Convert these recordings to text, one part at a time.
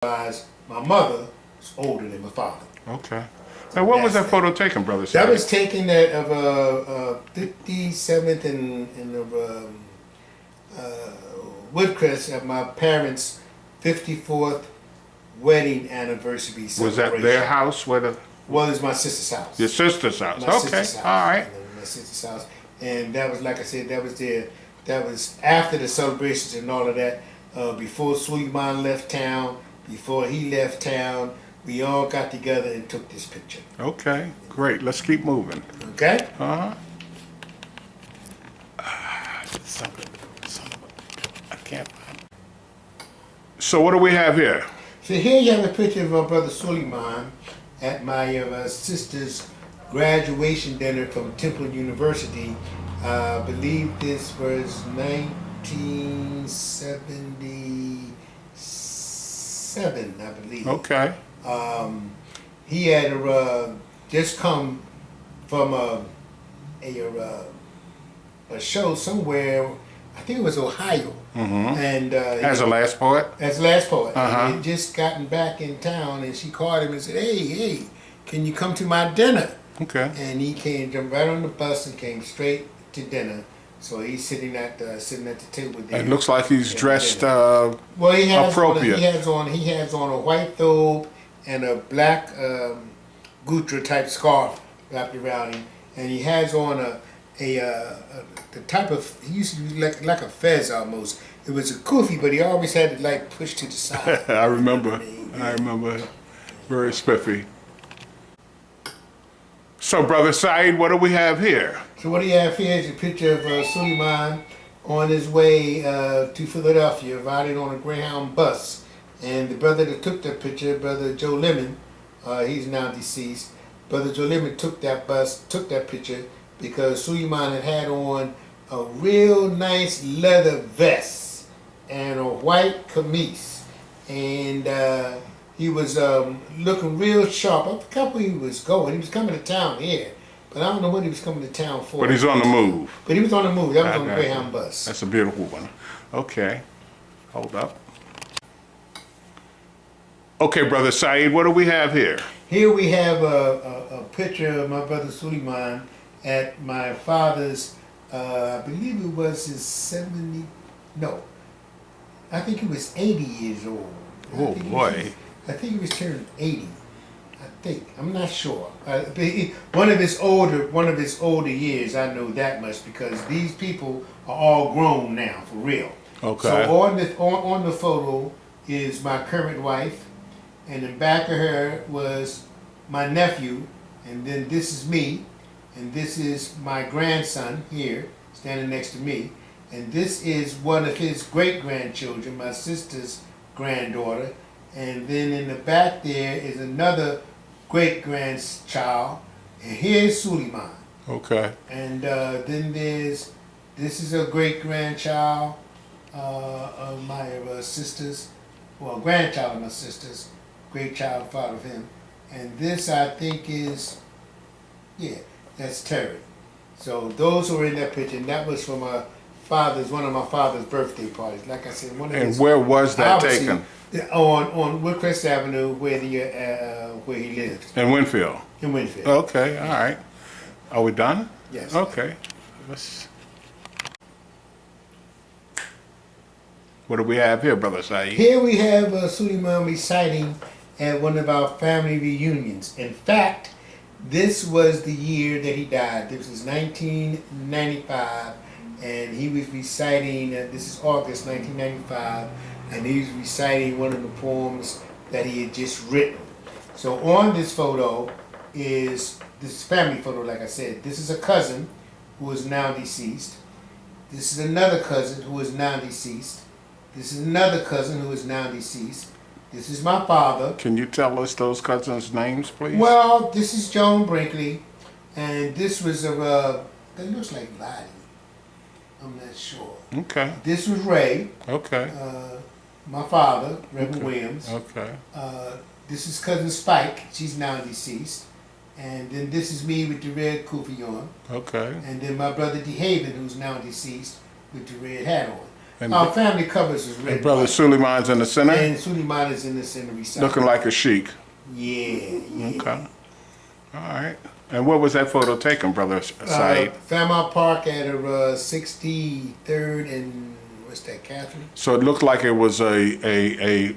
realized my mother was older than my father. Okay. Now, what was that photo taken, Brother That Said? was taken at of 57th and of Woodcrest at my parents' 54th wedding anniversary celebration. Was that their house? Where the Well, it's my sister's house. your sister's house? My Okay, sister's house. all right. My sister's house, and that was, like I said, that was there. That was after the celebrations and all of that. Before Suliaman left town, before he left town, we all got together and took this picture. Okay, great. Let's keep moving. Okay. Uh-huh. I can't find it. So what do we have here? So here you have a picture of our brother Suliaman at my sister's graduation dinner from Temple University. I believe this was 1977, I believe. Okay. He had just come from a show somewhere, I think it was Ohio. And As a last poet? as the last poet. Uh-huh. And he had just gotten back in town, and she called him and said, hey, can you come to my dinner? Okay. And he jumped right on the bus and came straight to dinner. So he's sitting at the table there. It looks like he's dressed Well, he has appropriate. he has on a white thobe and a black gutra type scarf wrapped around him, and he has on the type of, he used to be like a fez almost. It was a kufi, but he always had it like pushed to the side. I remember. Very spiffy. So, Brother Said, what do we have here? So what do you have here is a picture of Suliaman on his way to Philadelphia, riding on a Greyhound bus. And the brother that took that picture, Brother Joe Lemon, he's now deceased. Brother Joe Lemon took that picture because Suliaman had on a real nice leather vest and a white camise. And he was looking real sharp. I forgot where he was going. He was coming to town here. But I don't know what he was coming to town for. But he's on the move. But he was on the move. That was on the got Greyhound you. bus. That's a beautiful one. Okay. Hold up. Okay, Brother Said, what do we have here? Here we have a picture of my brother Suliaman at my father's, I believe it was his 70, no, I think he was 80 years old. Oh, boy. I think he was turned 80. I think. I'm not sure. One of his older years, I know that much, because these people are all grown now, for real. Okay. So on the photo is my current wife, and in back of her was my nephew, and then this is me, and this is my grandson here, standing next to me, and this is one of his great-grandchildren, my sister's granddaughter, and then in the back there is another great-grandchild, and here's Suliaman. Okay. And then this is a great-grandchild of my sister's, well, grandchild of my sister's, great child father of him. And this, I think, is, yeah, that's Terry. So those who were in that picture, and that was from one of my father's birthday parties. Like I said, one of his. And where was that taken? On Woodcrest Avenue, where he lived. In Winfield. In Winfield. Okay, all right. Are we done? Yes. Okay. What do we have here, Brother Said? Here we have Suliaman reciting at one of our family reunions. In fact, this was the year that he died. This was 1995, and he was reciting, this is August 1995, and he was reciting one of the poems that he had just written. So on this photo this family photo, like I said. This is a cousin who is now deceased. This is another cousin who is now deceased. This is another cousin who is now deceased. This is my father. Can you tell us those cousins' names, please? Well, this is Joan Brinkley, and this was that looks like Lottie. I'm not sure. Okay. This was Ray. Okay. My father, Reverend Williams. Okay. This is cousin Spike. She's now deceased. And then this is me with the red kufi on. Okay. And then my brother DeHaven, who's now deceased, with the red hat on. And, Our family covers is red. and Brother white. Suliman's in the center, And Suliman is in the center beside. looking like a Sheikh. Yeah. Okay. All right. And where was that photo taken, Brother Saeed? Fairmount Park at 63rd and what's that, Catherine? So it looked like it was a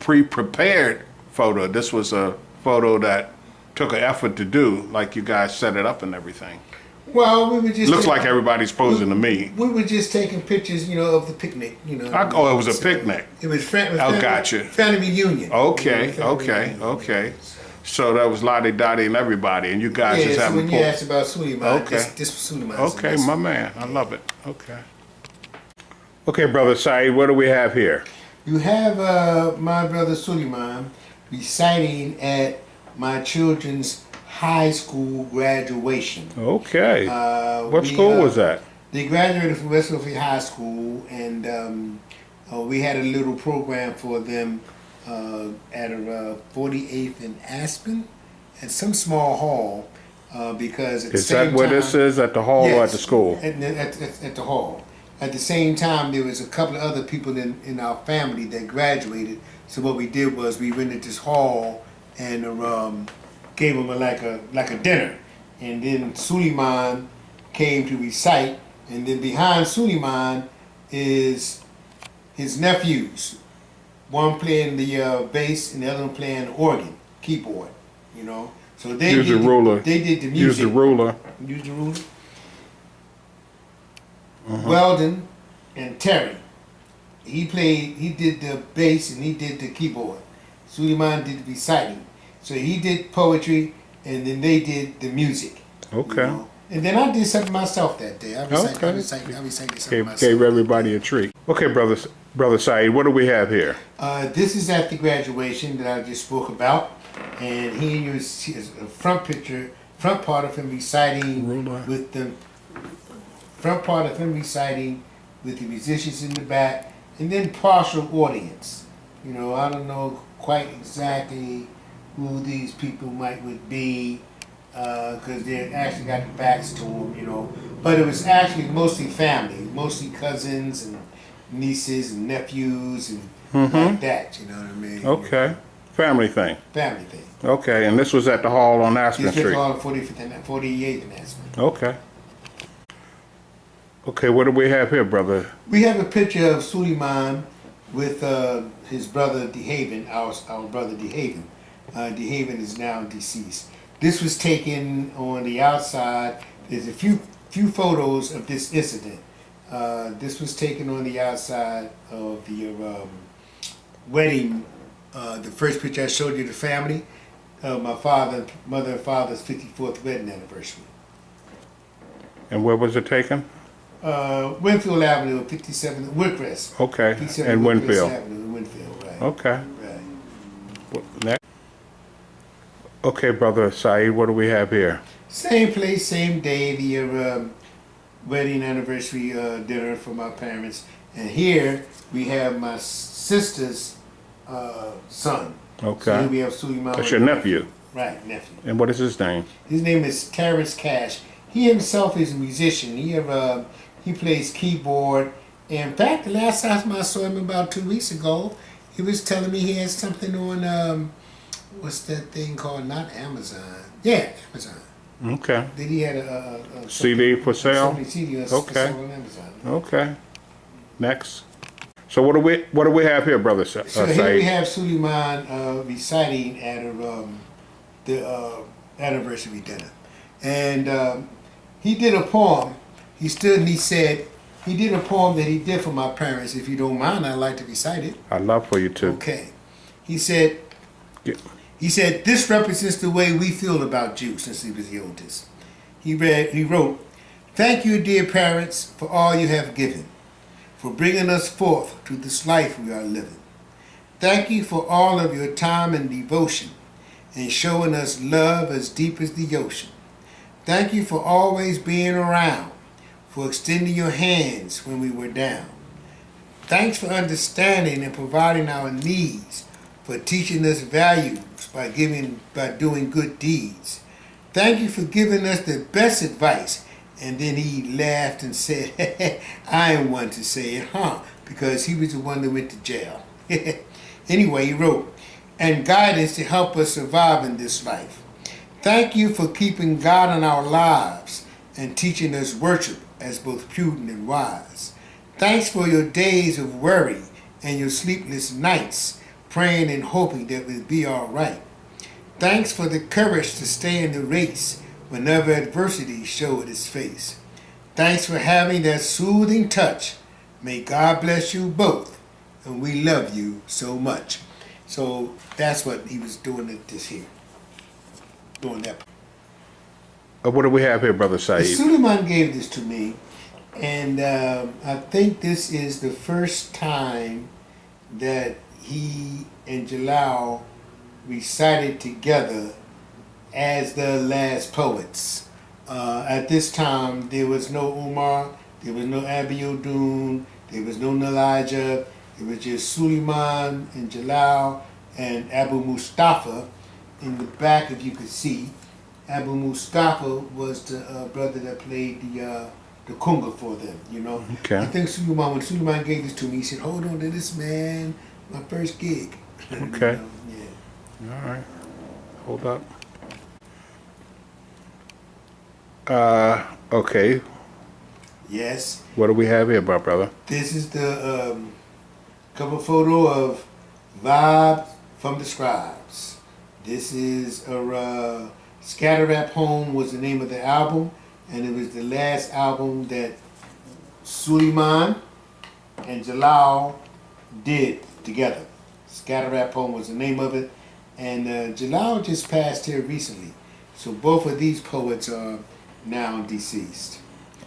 pre-prepared photo. This was a photo that took an effort to do, like you guys set it up and everything. Well, we were just. Looks like everybody's posing to me. We were just taking pictures, of the picnic, Oh, it was a picnic. It was Gotcha. family reunion. Okay, Family reunion. okay. So that was Lottie Dottie and everybody, and you guys just So having when you asked about Suliman, Okay. this was Suliman. Okay, my man. I love it. Okay. Okay, Brother Saeed, what do we have here? You have my brother Suliman reciting at my children's high school graduation. Okay. What school was that? They graduated from Westfield High School, and we had a little program for them at 48th and Aspen, at some small hall, because at the Is same that where time, this is, at the hall or at the school? At the hall. At the same time, there was a couple of other people in our family that graduated. So what we did was we rented this hall and gave them like a dinner, and then Suliman came to recite, and then behind Suliman is his nephews, one playing the bass and the other one playing organ, keyboard, So they Use the ruler. They did the music. Use the ruler. Use the ruler. Weldon and Terry. He did the bass and he did the keyboard. Suliman did the reciting. So he did poetry and then they did the music. Okay. And then I did something myself that day. I recited something myself. Gave everybody a treat. Okay, Brother Saeed, what do we have here? This is at the graduation that I just spoke about. And here's a front part of him reciting with the musicians in the back, and then partial audience. I don't know quite exactly who these people would be, because they actually got the backs to them, But it was actually mostly family, mostly cousins and nieces and nephews and like that. You know what I mean? Okay. Family thing. Family thing. Okay, and this was at the hall on Aspen This was Street. on 48th and Aspen. Okay. Okay, what do we have here, brother? We have a picture of Suliman with his brother DeHaven, our brother DeHaven. DeHaven is now deceased. This was taken on the outside. There's a few photos of this incident. This was taken on the outside of the wedding. The first picture I showed you, the family, my mother and father's 54th wedding anniversary. And where was it taken? Winfield Avenue, 57, Woodcrest. Okay, 57 and Woodcrest Winfield. Avenue, Winfield, right. Okay. Right. Next. Okay, Brother Saeed, what do we have here? Same place, same day, the wedding anniversary dinner for my parents. And here we have my sister's son. Okay. So here we have Suliman. That's your nephew. Right, nephew. And what is his name? His name is Terrence Cash. He himself is a musician. He plays keyboard. In fact, the last time I saw him about 2 weeks ago, he was telling me he had something on what's that thing called? Not Amazon. Yeah, Amazon. Okay. Then he had a CD for sale? CD Okay. for sale on Amazon. Okay. Next. So what do we have here, Brother So Saeed? here we have Suliman reciting at the anniversary dinner, and he did a poem. He stood and he said he did a poem that he did for my parents. If you don't mind, I'd like to recite it. I'd love for you to. Okay. He said. Yeah. He said this represents the way we feel about you since he was the oldest. He wrote, "Thank you, dear parents, for all you have given, for bringing us forth to this life we are living. Thank you for all of your time and devotion and showing us love as deep as the ocean. Thank you for always being around, for extending your hands when we were down. Thanks for understanding and providing our needs, for teaching us values by doing good deeds. Thank you for giving us the best advice." And then he laughed and said, "I am one to say it, huh? because he was the one that went to jail. Anyway, he wrote, and guidance to help us survive in this life. Thank you for keeping God in our lives and teaching us worship as both prudent and wise. Thanks for your days of worry and your sleepless nights, praying and hoping that we'll be all right. Thanks for the courage to stay in the race whenever adversity showed its face. Thanks for having that soothing touch. May God bless you both, and we love you so much. So that's what he was doing at this here. Doing that. What do we have here, Brother Saeed? Suliman gave this to me, and I think this is the first time that he and Jalal recited together as the last poets. At this time, there was no Umar, there was no Abiodun, there was no Elijah. It was just Suliman and Jalal and Abu Mustafa. In the back, if you could see, Abu Mustafa was the brother that played the conga for them, you know. Okay. I think Suliman, when Suliman gave this to me, he said, hold on to this, man, my first gig. Okay. You know, yeah. All right. Hold up. Okay. Yes. What do we have here, brother? This is the cover photo of Vibe from the Scribes. This is a Scatter Rap Home was the name of the album, and it was the last album that Suliman and Jalal did together. Scatter Rap Home was the name of it, and Jalal just passed here recently. So both of these poets are now deceased.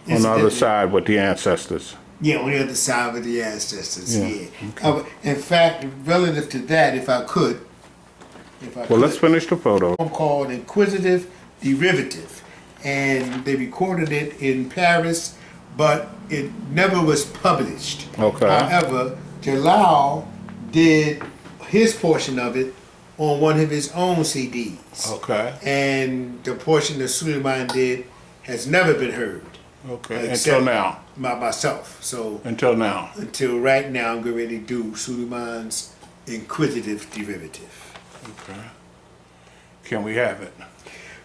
On the other side with the ancestors. Yeah, on the other side with the ancestors, yeah. Okay. In fact, relative to that, if I could. Well, let's finish the photo. Called Inquisitive Derivative. And they recorded it in Paris, but it never was published. Okay. However, Jalal did his portion of it on one of his own CDs. Okay. And the portion that Suleiman did has never been heard. Okay. Until now. By myself. So until now. Until right now, I'm getting ready to do Suleiman's Inquisitive Derivative. Okay. Can we have it?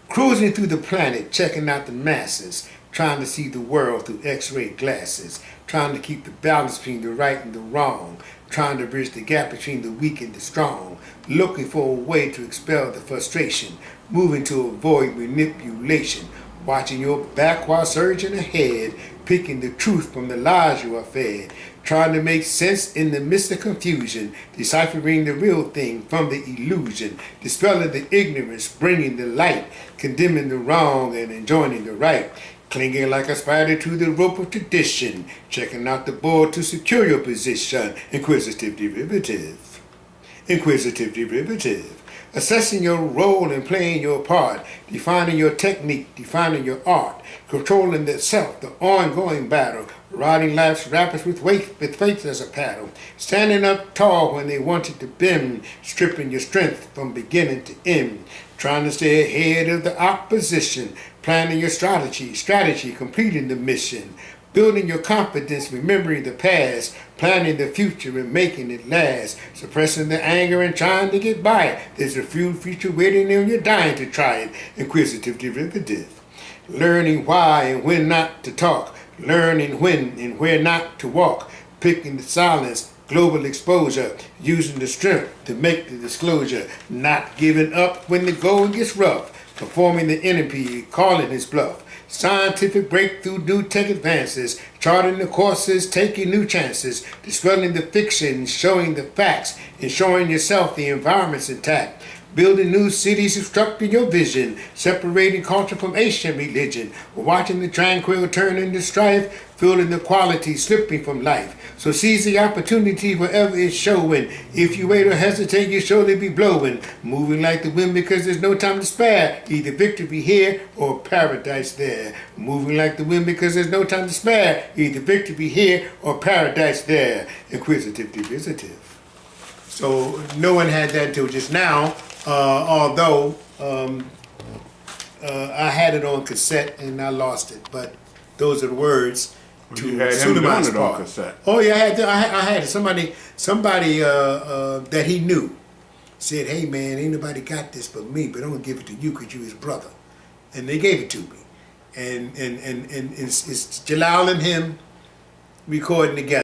Cruising through the planet, checking out the masses, trying to see the world through x-ray glasses, trying to keep the balance between the right and the wrong, trying to bridge the gap between the weak and the strong, looking for a way to expel the frustration, moving to avoid manipulation, watching your back while surging ahead, picking the truth from the lies you are fed, trying to make sense in the midst of confusion, deciphering the real thing from the illusion, dispelling the ignorance, bringing the light, condemning the wrong and enjoining the right, clinging like a spider to the rope of tradition, checking out the board to secure your position. Inquisitive derivative. Inquisitive derivative. Assessing your role and playing your part, defining your technique, defining your art, controlling the self, the ongoing battle, riding life's rapids with faith as a paddle, standing up tall when they wanted to bend, stripping your strength from beginning to end, trying to stay ahead of the opposition, planning your strategy, completing the mission, building your confidence, remembering the past, planning the future and making it last, suppressing the anger and trying to get by it. There's a few future waiting and you're dying to try it. Inquisitive derivative. Learning why and when not to talk, learning when and where not to walk, picking the silence, global exposure, using the strength to make the disclosure, not giving up when the going gets rough, performing the enemy, calling his bluff, scientific breakthrough, new tech advances, charting the courses, taking new chances, dispelling the fiction, showing the facts, ensuring yourself the environment's intact, building new cities, obstructing your vision, separating culture from ancient religion, watching the tranquil turn into strife, feeling the quality slipping from life. So seize the opportunity wherever it's showing. If you wait or hesitate, you'll surely be blowing. Moving like the wind because there's no time to spare. Either victory here or paradise there. Moving like the wind because there's no time to spare. Either victory here or paradise there. Inquisitive derivative. So no one had that until just now. Although I had it on cassette and I lost it, but those are the words, to You had him doing Suliaman's it on part. cassette. Oh yeah, I had it. Somebody that he knew said, "Hey man, ain't nobody got this but me, but I'm gonna give it to you because you his brother," and they gave it to me, and it's Jalal and him recording together.